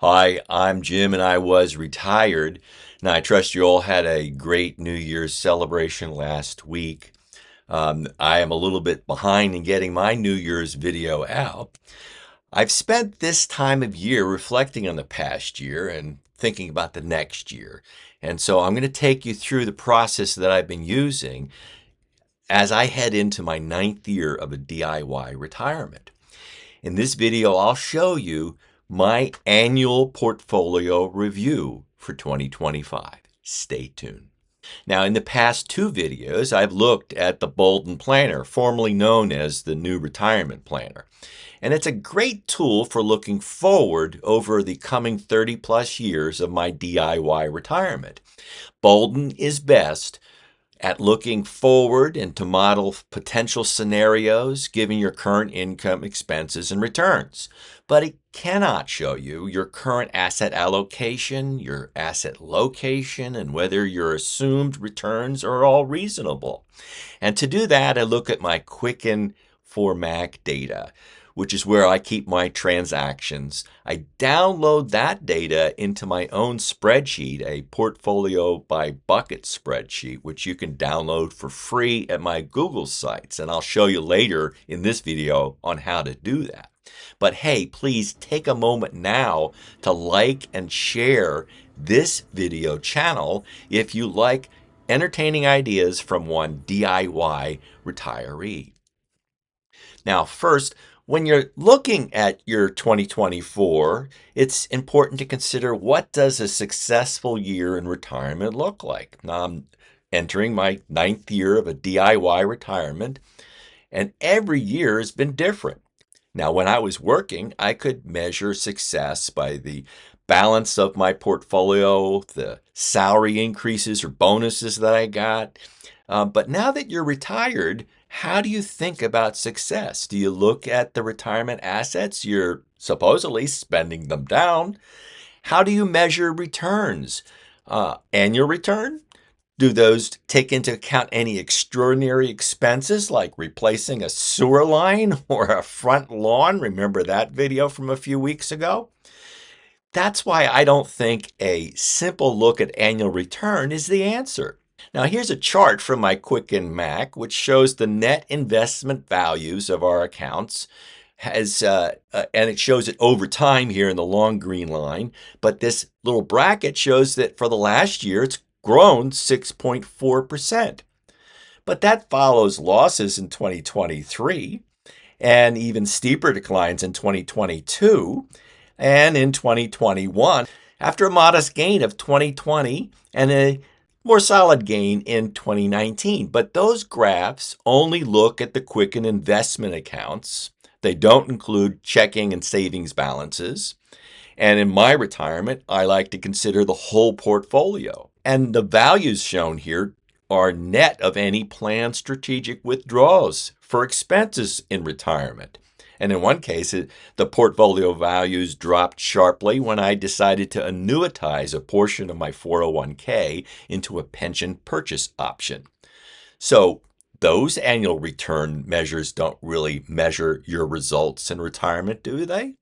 Hi, I'm Jim and I was retired. And I trust you all had a great New Year's celebration last week. I am a little bit behind in getting my New Year's video out. I've spent this time of year reflecting on the past year and thinking about the next year. And so I'm going to take you through the process that I've been using as I head into my ninth year of a DIY retirement. In this video, I'll show you my annual portfolio review for 2025. Stay tuned. Now, in the past two videos, I've looked at the Balden Planner, formerly known as the New Retirement Planner. And it's a great tool for looking forward over the coming 30 plus years of my DIY retirement. Balden is best at looking forward and to model potential scenarios given your current income, expenses, and returns. But it cannot show you your current asset allocation, your asset location, and whether your assumed returns are all reasonable. And to do that, I look at my Quicken for Mac data, which is where I keep my transactions. I download that data into my own spreadsheet, a portfolio by bucket spreadsheet, which you can download for free at my Google sites. And I'll show you later in this video on how to do that. But hey, please take a moment now to like and share this video channel if you like entertaining ideas from one DIY retiree. Now, first, when you're looking at your 2024, it's important to consider, what does a successful year in retirement look like? Now, I'm entering my ninth year of a DIY retirement, and every year has been different. Now, when I was working, I could measure success by the balance of my portfolio, the salary increases or bonuses that I got. But now that you're retired, how do you think about success? Do you look at the retirement assets? You're supposedly spending them down. How do you measure returns? Annual return? Do those take into account any extraordinary expenses like replacing a sewer line or a front lawn? Remember that video from a few weeks ago? That's why I don't think a simple look at annual return is the answer. Now, here's a chart from my Quicken Mac, which shows the net investment values of our accounts. And it shows it over time here in the long green line. But this little bracket shows that for the last year, it's grown 6.4%. But that follows losses in 2023 and even steeper declines in 2022 and in 2021 after a modest gain of 2020 and a more solid gain in 2019. But those graphs only look at the Quicken investment accounts. They don't include checking and savings balances. And in my retirement, I like to consider the whole portfolio. And the values shown here are net of any planned strategic withdrawals for expenses in retirement. And in one case, the portfolio values dropped sharply when I decided to annuitize a portion of my 401k into a pension purchase option. So those annual return measures don't really measure your results in retirement, do they?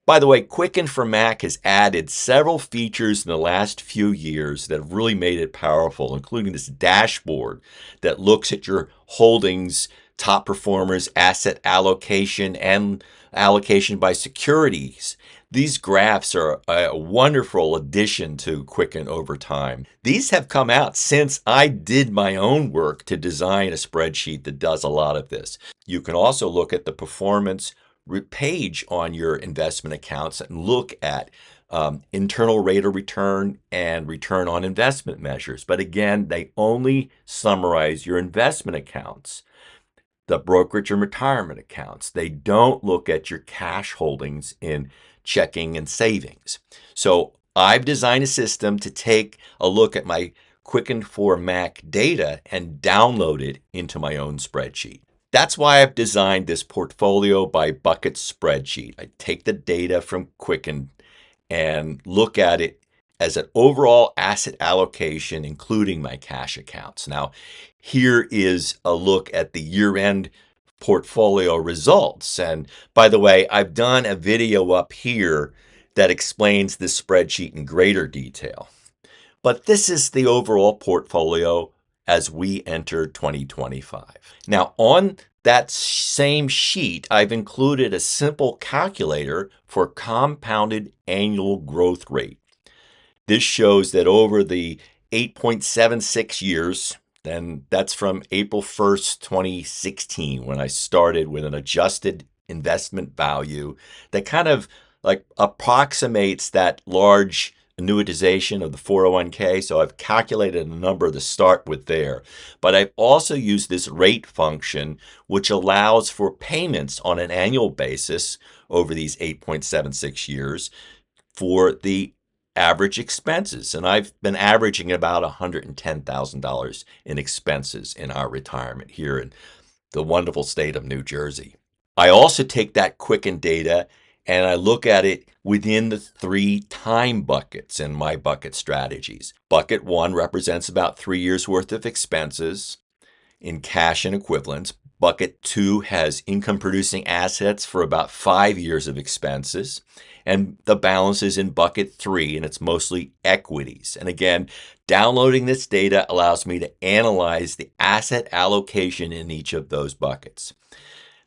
By the way, Quicken for Mac has added several features in the last few years that have really made it powerful, including this dashboard that looks at your holdings, top performers, asset allocation, and allocation by securities. These graphs are a wonderful addition to Quicken over time. These have come out since I did my own work to design a spreadsheet that does a lot of this. You can also look at the performance page on your investment accounts and look at internal rate of return and return on investment measures. But again, they only summarize your investment accounts, the brokerage and retirement accounts. They don't look at your cash holdings in checking and savings. So I've designed a system to take a look at my Quicken for Mac data and download it into my own spreadsheet. That's why I've designed this portfolio by bucket spreadsheet. I take the data from Quicken and look at it as an overall asset allocation, including my cash accounts. Now, here is a look at the year-end portfolio results. And by the way, I've done a video up here that explains this spreadsheet in greater detail. But this is the overall portfolio as we enter 2025. Now, on that same sheet, I've included a simple calculator for compounded annual growth rate. This shows that over the 8.76 years, and that's from April 1st, 2016, when I started with an adjusted investment value that kind of like approximates that large annuitization of the 401k. So I've calculated a number to start with there. But I've also used this rate function, which allows for payments on an annual basis over these 8.76 years for the average expenses. And I've been averaging about $110,000 in expenses in our retirement here in the wonderful state of New Jersey. I also take that Quicken data and I look at it within the 3 time buckets in my bucket strategies. Bucket 1 represents about 3 years worth of expenses in cash and equivalents. Bucket 2 has income producing assets for about 5 years of expenses. And the balance is in bucket 3, and it's mostly equities. And again, downloading this data allows me to analyze the asset allocation in each of those buckets.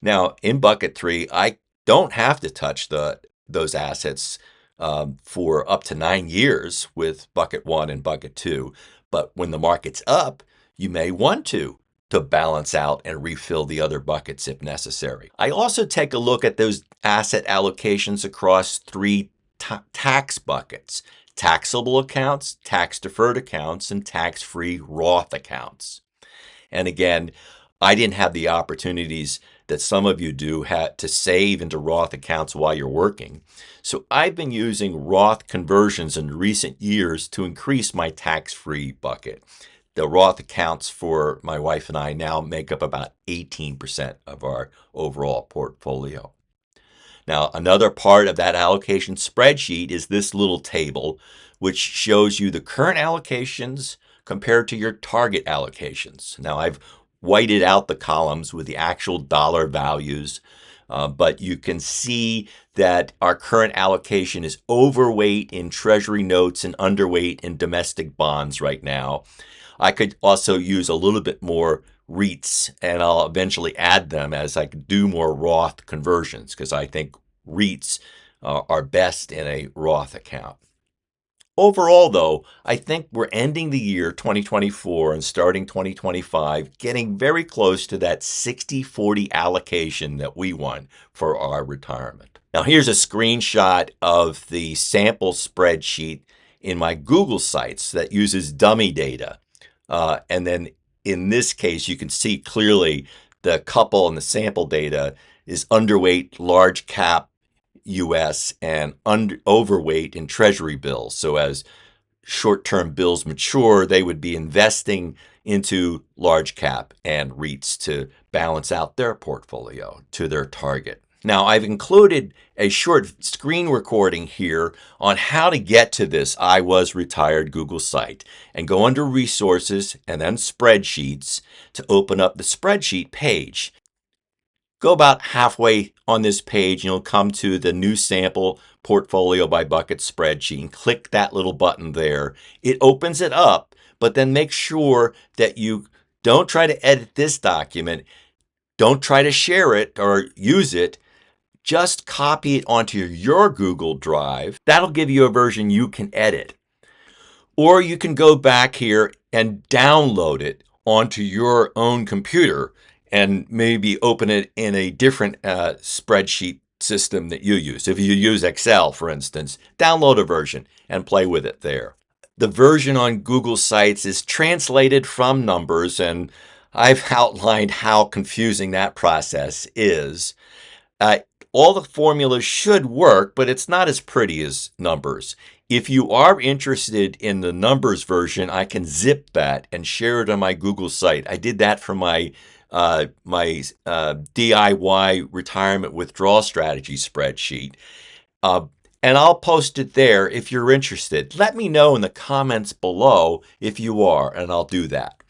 Now, in bucket 3, I don't have to touch those assets for up to 9 years with bucket 1 and bucket 2. But when the market's up, you may want to balance out and refill the other buckets if necessary. I also take a look at those asset allocations across 3 tax buckets: taxable accounts, tax-deferred accounts, and tax-free Roth accounts. And again, I didn't have the opportunities that some of you do have to save into Roth accounts while you're working. So I've been using Roth conversions in recent years to increase my tax-free bucket. The Roth accounts for my wife and I now make up about 18% of our overall portfolio. Now, another part of that allocation spreadsheet is this little table, which shows you the current allocations compared to your target allocations. Now, I've whited out the columns with the actual dollar values, but you can see that our current allocation is overweight in Treasury notes and underweight in domestic bonds right now. I could also use a little bit more REITs, and I'll eventually add them as I do more Roth conversions, because I think REITs are best in a Roth account. Overall, though, I think we're ending the year 2024 and starting 2025 getting very close to that 60-40 allocation that we want for our retirement. Now, here's a screenshot of the sample spreadsheet in my Google Sites that uses dummy data. And then in this case, you can see clearly the couple in the sample data is underweight large cap US and overweight in Treasury bills. So as short-term bills mature, they would be investing into large cap and REITs to balance out their portfolio to their target. Now, I've included a short screen recording here on how to get to this I Was Retired Google site, and go under Resources and then Spreadsheets to open up the Spreadsheet page. Go about halfway on this page and you'll come to the New Sample Portfolio by Bucket Spreadsheet and click that little button there. It opens it up, but then make sure that you don't try to edit this document. Don't try to share it or use it. Just copy it onto your Google Drive. That'll give you a version you can edit. Or you can go back here and download it onto your own computer and maybe open it in a different spreadsheet system that you use. If you use Excel, for instance, download a version and play with it there. The version on Google Sites is translated from numbers, and I've outlined how confusing that process is. All the formulas should work, but it's not as pretty as numbers. If you are interested in the numbers version, I can zip that and share it on my Google site. I did that for my DIY retirement withdrawal strategy spreadsheet. And I'll post it there if you're interested. Let me know in the comments below if you are, and I'll do that.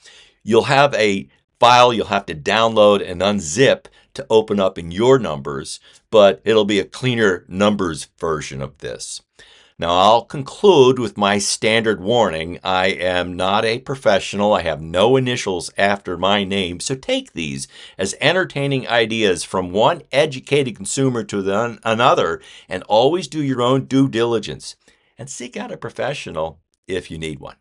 You'll have a file you'll have to download and unzip to open up in your numbers, but it'll be a cleaner numbers version of this. Now, I'll conclude with my standard warning. I am not a professional. I have no initials after my name, so take these as entertaining ideas from one educated consumer to another, and always do your own due diligence and seek out a professional if you need one.